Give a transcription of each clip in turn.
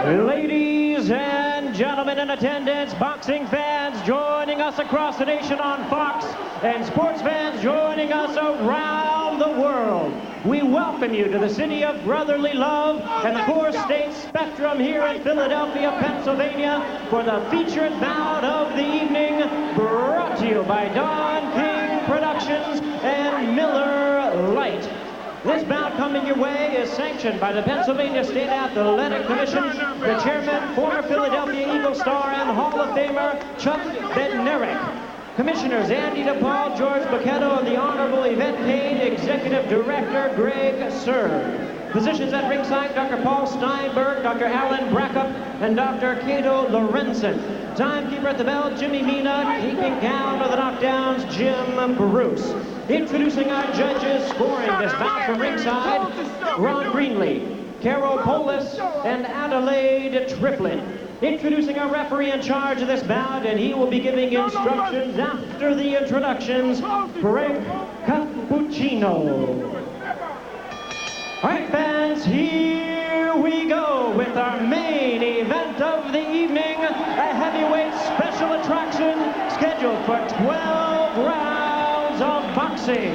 Ladies and gentlemen in attendance, boxing fans joining us across the nation on Fox, and sports fans joining us around the world, we welcome you to the city of brotherly love and the core state Spectrum here in Philadelphia, Pennsylvania, for the featured bout of the evening, brought to you by Don King Productions and Miller Lite. This bout coming your way is sanctioned by the Pennsylvania State Athletic Commission, the chairman, former Philadelphia Eagle star and Hall of Famer Chuck Bednarik. Commissioners Andy DePaul, George Bucchetto, and the Honorable Yvette Payne, Executive Director Greg Serb. Physicians at ringside, Dr. Paul Steinberg, Dr. Alan Brackup, and Dr. Cato Lorenzen. Timekeeper at the bell, Jimmy Mina. Keeping count of the knockdowns, Jim Bruce. Introducing our judges, scoring this bout from ringside, Ron Greenlee, Carol Polis, and Adelaide Triplett. Introducing our referee in charge of this bout, and he will be giving instructions after the introductions, Frank Cappuccino. All right, fans, here we go with our main event of the evening, a heavyweight special attraction scheduled for 12 rounds of boxing.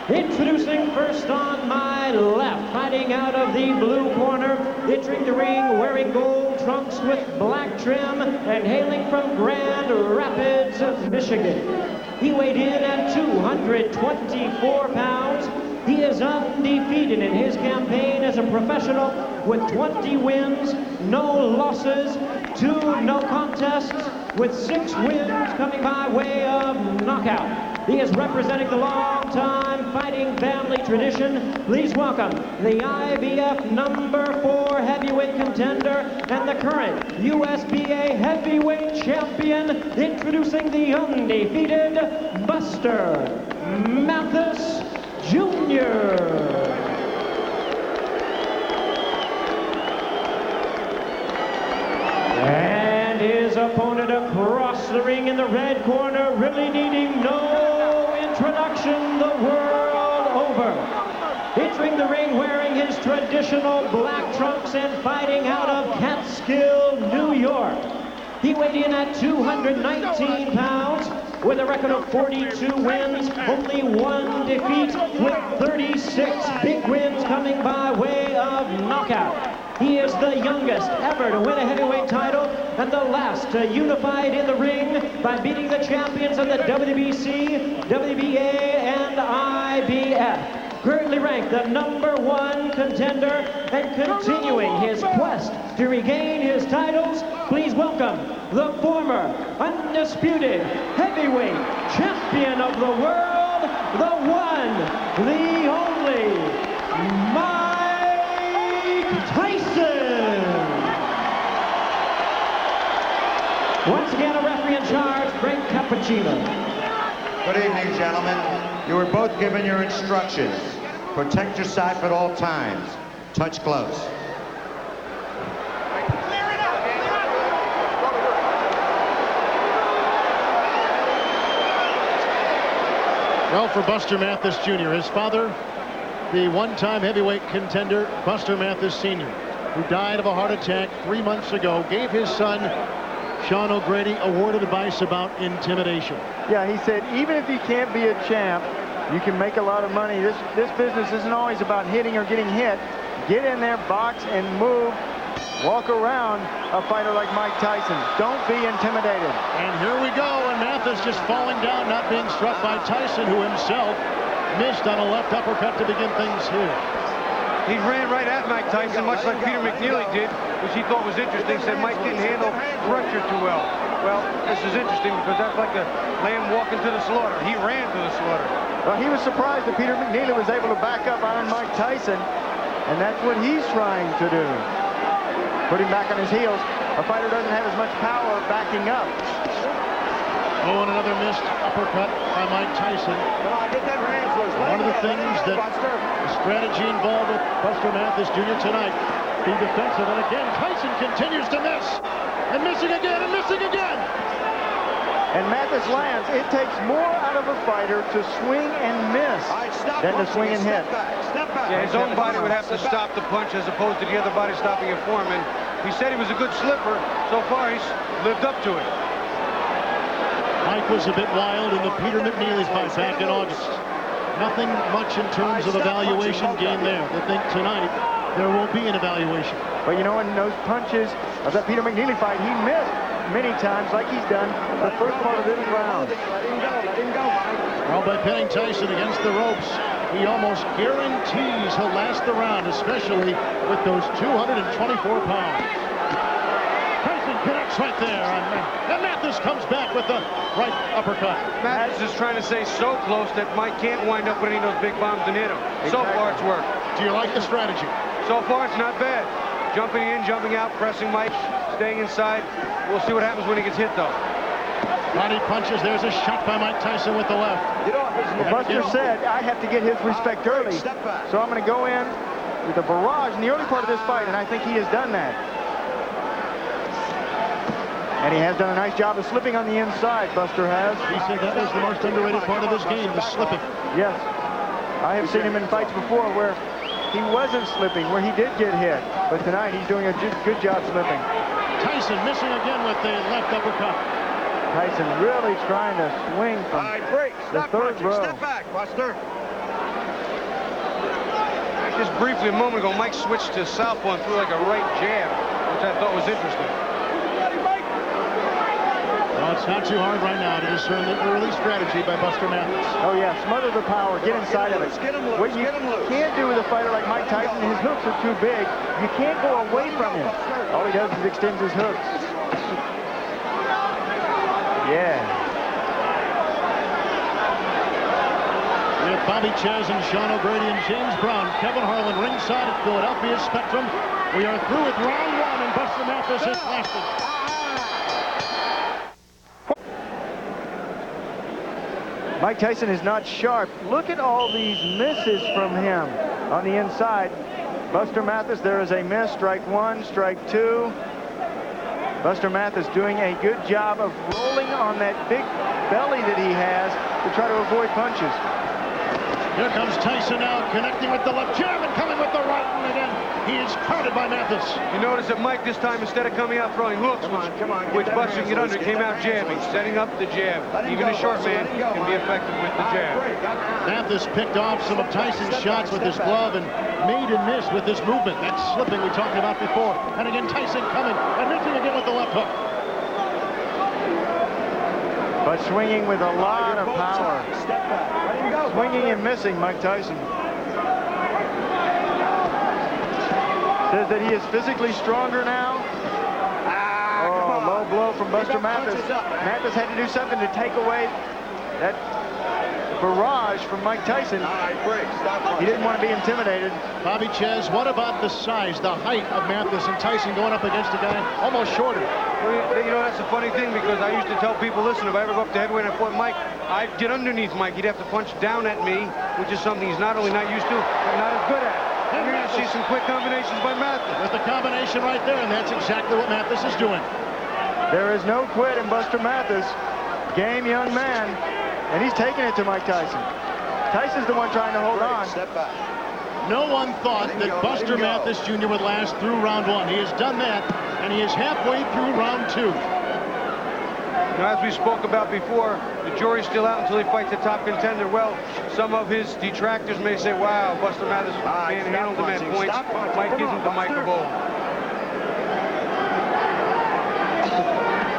Introducing first on my left, fighting out of the blue corner, entering the ring wearing gold trunks with black trim and hailing from Grand Rapids, Michigan. He weighed in at 224 pounds. He is undefeated in his campaign as a professional with 20 wins, no losses, 2 no contests, with 6 wins coming by way of knockout. He is representing the long-time fighting family tradition. Please welcome the IBF #4 heavyweight contender and the current USBA heavyweight champion, introducing the undefeated Buster Mathis Jr. And his opponent across the ring in the red corner, really needing no introduction the world over. Entering the ring wearing his traditional black trunks and fighting out of Catskill, New York. He weighed in at 219 pounds with a record of 42 wins, only 1 defeat, with 36 big wins coming by way of knockout. He is the youngest ever to win a heavyweight title and the last to unify it in the ring by beating the champions of the WBC, WBA, and IBF. Currently ranked the #1 contender and continuing his quest to regain his titles, please welcome the former undisputed heavyweight champion of the world, the one, the only, Tyson. Once again, a referee in charge, Frank Cappuccino. Good evening, gentlemen. You were both given your instructions. Protect your side at all times. Touch gloves. Well, for Buster Mathis Jr., his father, the one-time heavyweight contender, Buster Mathis Sr., who died of a heart attack 3 months ago, gave his son, Sean O'Grady, a word of advice about intimidation. Yeah, he said, even if you can't be a champ, you can make a lot of money. This business isn't always about hitting or getting hit. Get in there, box, and move. Walk around a fighter like Mike Tyson. Don't be intimidated. And here we go, and Mathis just falling down, not being struck by Tyson, who himself missed on a left uppercut to begin things here. He ran right at Mike Tyson, much like Peter McNeely did, which he thought was interesting. Said Mike didn't handle pressure too well. Well, this is interesting because that's like a lamb walking to the slaughter. He ran to the slaughter. Well, he was surprised that Peter McNeely was able to back up on Mike Tyson, and that's what he's trying to do. Put him back on his heels. A fighter doesn't have as much power backing up. Oh, and another missed uppercut by Mike Tyson. One of the things that the strategy involved with Buster Mathis Jr. tonight, be defensive. And again, Tyson continues to miss. And missing again, and missing again. And Mathis lands. It takes more out of a fighter to swing and miss than to swing and hit. Yeah, his own body would have to stop the punch as opposed to the other body stopping it for him. And He said he was a good slipper. So far, he's lived up to it. Mike was a bit wild in the Peter McNeely fight back in August. Nothing much in terms of evaluation gained there. I think tonight there won't be an evaluation. But you know, in those punches of that Peter McNeely fight, he missed many times like he's done the first part of this round. Well, by pinning Tyson against the ropes, he almost guarantees he'll last the round, especially with those 224 pounds. Tyson connects right there, and Mathis comes back with the right uppercut. Mathis is trying to stay so close that Mike can't wind up with any of those big bombs and hit him. So far, it's worked. Do you like the strategy? So far, it's not bad. Jumping in, jumping out, pressing Mike, staying inside. We'll see what happens when he gets hit, though. Body punches. There's a shot by Mike Tyson with the left. Well, Buster said, I have to get his respect early, so I'm going to go in with a barrage in the early part of this fight, and I think he has done that. And he has done a nice job of slipping on the inside, Buster has. He said that was the most underrated part of this game, the slipping. Yes. I have seen him in fights before where he wasn't slipping, where he did get hit. But tonight he's doing a good job slipping. Tyson missing again with the left uppercut. Tyson really trying to swing from the third row. Step back, Buster. Just briefly a moment ago, Mike switched to southpaw and threw like a right jab, which I thought was interesting. Well, it's not too hard right now to discern the early strategy by Buster Mathis. Oh, yeah, smother the power, get inside of it. What you can't do with a fighter like Mike Tyson, his hooks are too big. You can't go away from him. All he does is extends his hooks. Yeah. We have Bobby Chaz and Sean O'Grady and James Brown. Kevin Harlan ringside at Philadelphia Spectrum. We are through with round one, and Buster Mathis has lasted. Mike Tyson is not sharp. Look at all these misses from him on the inside. Buster Mathis, there is a miss. Strike one, strike two. Buster Mathis doing a good job of rolling on that big belly that he has to try to avoid punches. Here comes Tyson now, connecting with the left jab and coming with the right, and again, he is crowded by Mathis. You notice that Mike this time, instead of coming out throwing hooks, which Buster can get under, came out jabbing, setting up the jab. Even a short man can be effective with the jab. Mathis picked off some of Tyson's shots with his glove and made and missed with his movement. That slipping we talked about before. And again, Tyson coming and missing again with the left hook. But swinging with a lot of power. Swinging and missing, Mike Tyson. Says that he is physically stronger now. Oh, low blow from Buster Mathis. Mathis had to do something to take away that barrage from Mike Tyson. He didn't want to be intimidated. Bobby Chaz, what about the size, the height of Mathis and Tyson going up against a guy almost shorter? Well, you know, that's a funny thing, because I used to tell people, listen, if I ever go up to heavyweight and I fought Mike, I'd get underneath Mike. He'd have to punch down at me, which is something he's not only not used to, but not as good at. And you're going to see some quick combinations by Mathis. There's the combination right there, and that's exactly what Mathis is doing. There is no quit in Buster Mathis. Game young man. And he's taking it to Mike Tyson. Tyson's the one trying to hold on. No one thought that Buster Mathis Jr. would last through round one. He has done that, and he is halfway through round two. Now, as we spoke about before, the jury's still out until he fights the top contender. Well, some of his detractors may say, wow, Buster Mathis manhandled him at points. Mike isn't the Mike of old.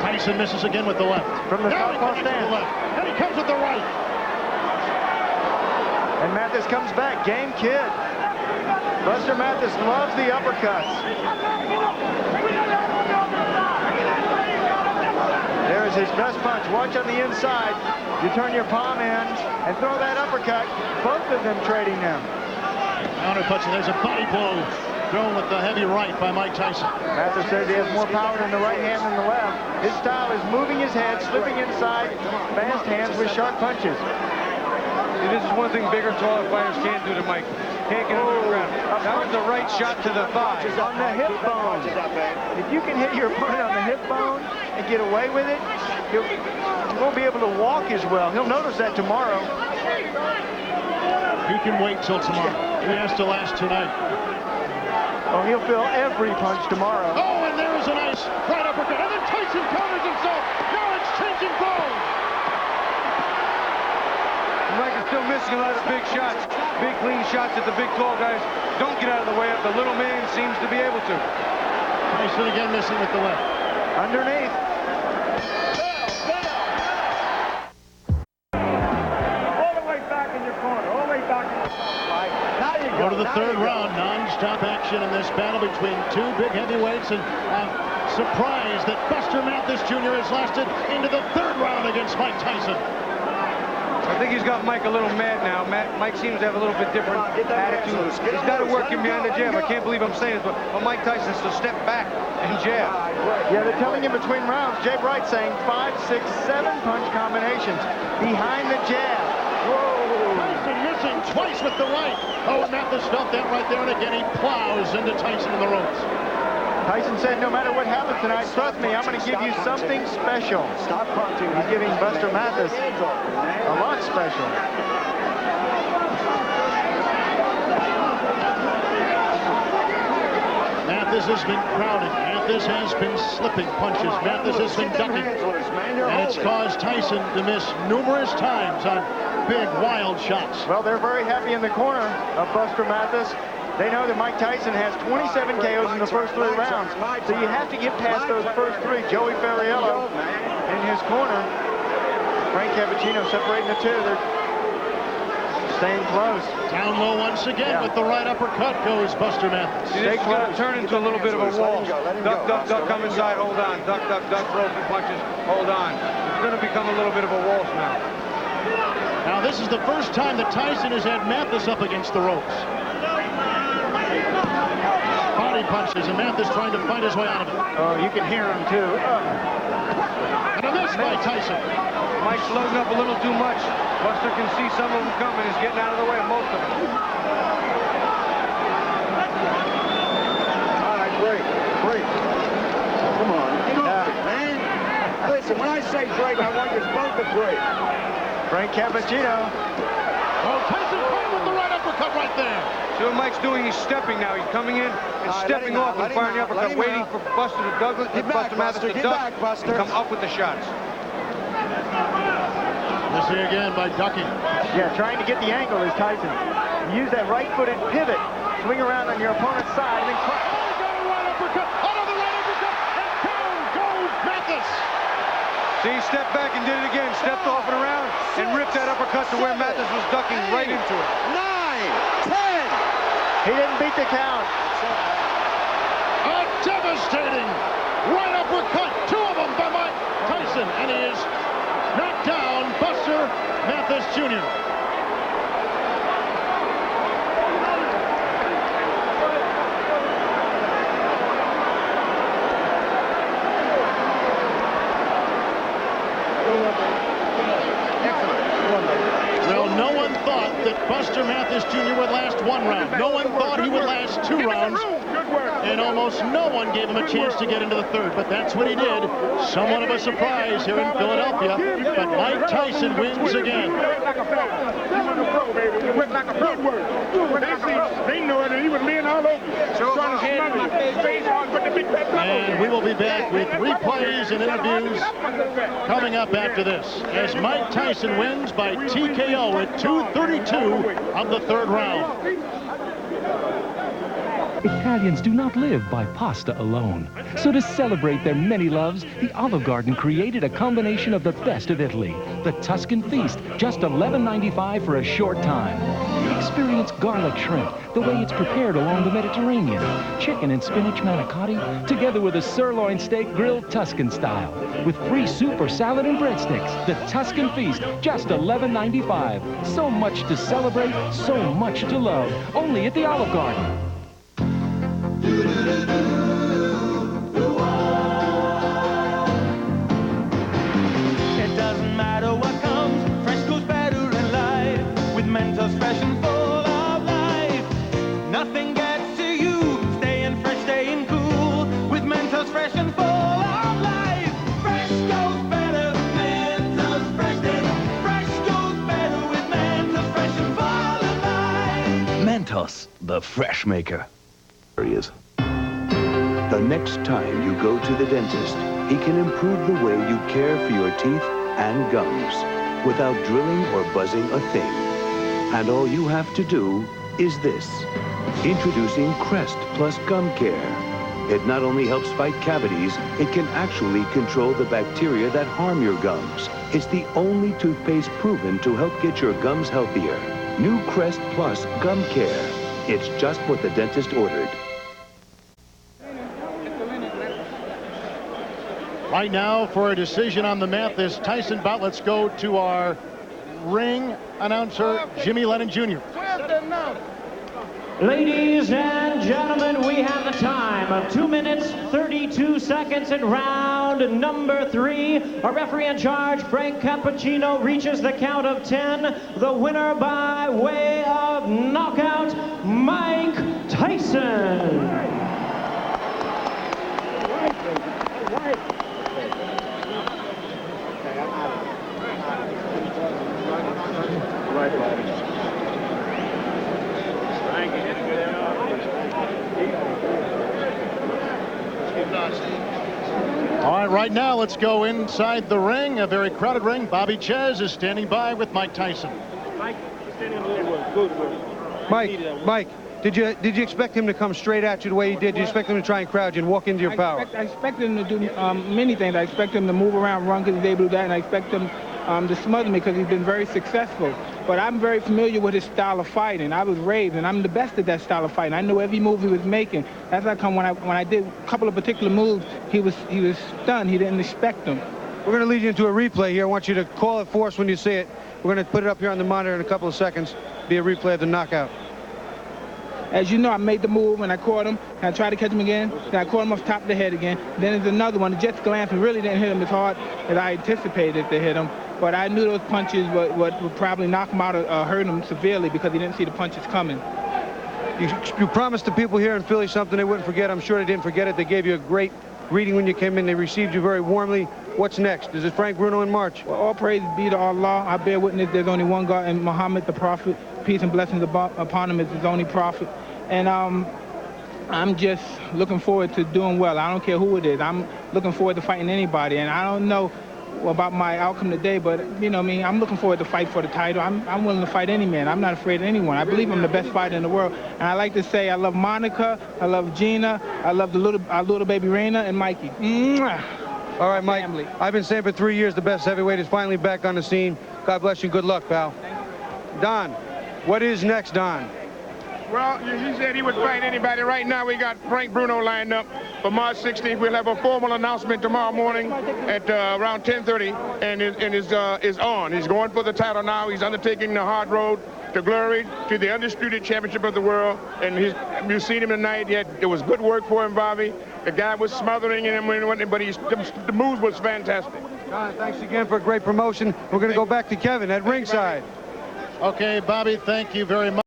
Tyson misses again with the left. From the Now he southpaw connects with the stance. left, and he comes with the right. And Mathis comes back. Game kid. Buster Mathis loves the uppercuts. There is his best punch. Watch on the inside. You turn your palm in and throw that uppercut. Both of them trading them. Counter punching. There's a body blow thrown with the heavy right by Mike Tyson. Mathis says he has more power in the right hand than the left. His style is moving his head, slipping inside, fast hands with sharp punches. See, this is one thing bigger, taller fighters can't do to Mike. Can't get under the ground. That was the right shot to the thigh. On the hip bone. If you can hit your opponent on the hip bone and get away with it, he won't be able to walk as well. He'll notice that tomorrow. He can wait till tomorrow. He has to last tonight. Oh, he'll feel every punch tomorrow. Oh, and there is a nice right uppercut. And then Tyson counters himself. Now it's changing throws. Mike is still missing a lot of big shots. Big, clean shots that the big, tall guys don't get out of the way of. The little man seems to be able to. Tyson again missing with the left. Underneath. All the way back in your corner. All the way back in your corner. Now you Go to the third round. Non-stop action in this battle between two big heavyweights. And I'm surprised that Buster Mathis Jr. has lasted into the third round against Mike Tyson. I think he's got Mike a little mad now. Mike seems to have a little bit different attitude. He's got to work him behind the jab. I can't believe I'm saying this, but Mike Tyson's to step back and jab. Yeah, they're telling him between rounds. Jay Bright saying 5, 6, 7 punch combinations behind the jab. Whoa. Tyson missing twice with the right. Oh, Mathis felt that right there, and again he plows into Tyson in the ropes. Tyson said, no matter what happens tonight, trust me, I'm going to give you something special. He's giving Buster Mathis a lot special. Mathis has been crowded. Mathis has been slipping punches. Mathis has been ducking. And it's caused Tyson to miss numerous times on big, wild shots. Well, they're very happy in the corner of Buster Mathis. They know that Mike Tyson has 27 KOs in the first 3 rounds. So you have to get past those first 3. Joey Ferriello in his corner. Frank Cappuccino separating the two. They're staying close. Down low once again with the right uppercut goes Buster Mathis. This is going to turn into a little bit of a wall. Duck, duck, duck, come inside, hold on. Duck, duck, duck, throw a few punches, hold on. It's going to become a little bit of a waltz now. Now this is the first time that Tyson has had Mathis up against the ropes. Body punches, and Mathis trying to fight his way out of it. Oh, you can hear him too. And a miss by Tyson. Mike's loading up a little too much. Buster can see some of them coming. He's getting out of the way of most of them. All right, break. Come on. Man. Listen, when I say break, I want you both to break. Frank Cappuccino. Oh, Tyson caught with the right uppercut right there. See what Mike's doing? He's stepping now. He's coming in and stepping off and firing the uppercut, waiting for Buster to Douglas, Buster Mathis to duck and come up with the shots. Missing again by ducking. Yeah, trying to get the angle is Tyson. Use that right-footed pivot, swing around on your opponent's side, and then crack. Oh, he got a right uppercut. Another right uppercut, and down goes Mathis. See, he stepped back and did it again. Stepped off and around and ripped that uppercut to where Mathis was ducking right into it. 9, 10. He didn't beat the count. A devastating right uppercut. 2 of them by Mike Tyson, and he is knocked down Buster Mathis Jr. Well, no one thought that Buster Mathis Jr. would last 1 round. No one thought he would last 2 rounds. And almost no one gave him a chance to get into the 3rd, but that's what he did. Somewhat of a surprise here in Philadelphia, but Mike Tyson wins again. They know it, and he was laying all over. And we will be back with replays and interviews coming up after this, as Mike Tyson wins by TKO at 2:32 of the 3rd round. Italians do not live by pasta alone. So to celebrate their many loves, the Olive Garden created a combination of the best of Italy. The Tuscan Feast, just $11.95 for a short time. Experience garlic shrimp, the way it's prepared along the Mediterranean. Chicken and spinach manicotti, together with a sirloin steak grilled Tuscan style. With free soup or salad and breadsticks. The Tuscan Feast, just $11.95. So much to celebrate, so much to love. Only at the Olive Garden. It doesn't matter what comes, fresh goes better in life. With Mentos fresh and full of life. Nothing gets to you, staying fresh, staying cool. With Mentos fresh and full of life. Fresh goes better, Mentos fresh goes better with Mentos fresh and full of life. Mentos, the fresh maker. areas. The next time you go to the dentist, he can improve the way you care for your teeth and gums without drilling or buzzing a thing. And all you have to do is this. Introducing Crest Plus Gum Care. It not only helps fight cavities, it can actually control the bacteria that harm your gums. It's the only toothpaste proven to help get your gums healthier. New Crest Plus Gum Care. It's just what the dentist ordered. Right now, for a decision on the Mathis Tyson bout, let's go to our ring announcer, Jimmy Lennon Jr. Ladies and gentlemen, we have the time of 2 minutes, 32 seconds in round number 3. Our referee in charge, Frank Cappuccino, reaches the count of 10. The winner by way of knockout, Mike Tyson. All right, right now, let's go inside the ring, a very crowded ring. Bobby Ches is standing by with Mike Tyson. Mike, did you expect him to come straight at you the way he did? Did you expect him to try and crowd you and walk into your power? I expect him to do many things. I expect him to move around, run because he's able to do that, and I expect him to smother me because he's been very successful. But I'm very familiar with his style of fighting. I was raised, and I'm the best at that style of fighting. I know every move he was making. That's how come when I did a couple of particular moves, he was stunned. He didn't expect them. We're going to lead you into a replay here. I want you to call it for us when you see it. We're going to put it up here on the monitor in a couple of seconds. Be a replay of the knockout. As you know, I made the move and I caught him, and I tried to catch him again, then I caught him off top of the head again. Then there's another one. The Jets glanced and really didn't hit him as hard as I anticipated to hit him. But I knew those punches would probably knock him out or hurt him severely because he didn't see the punches coming. You promised the people here in Philly something they wouldn't forget. I'm sure they didn't forget it. They gave you a great greeting when you came in. They received you very warmly. What's next? Is it Frank Bruno in March? Well, all praise be to Allah. I bear witness there's only one God, and Muhammad the Prophet, peace and blessings upon him, is his only prophet. And I'm just looking forward to doing well. I don't care who it is. I'm looking forward to fighting anybody. And I don't know about my outcome today, but, you know what I mean, I'm looking forward to fight for the title. I'm willing to fight any man. I'm not afraid of anyone. I believe I'm the best fighter in the world. And I like to say I love Monica, I love Gina, I love our little baby Raina, and Mikey. Mwah. All right, Mike. Family. I've been saying for 3 years the best heavyweight is finally back on the scene. God bless you. Good luck, pal. Don, what is next, Don? Well, he said he would fight anybody. Right now, we got Frank Bruno lined up for March 16th. We'll have a formal announcement tomorrow morning at around 10:30, and is on. He's going for the title now. He's undertaking the hard road to glory, to the undisputed championship of the world. And you've seen him tonight. It was good work for him, Bobby. The guy was smothering him, but the move was fantastic. Don, thanks again for a great promotion. We're going to go back to Kevin at ringside. Okay, Bobby, thank you very much.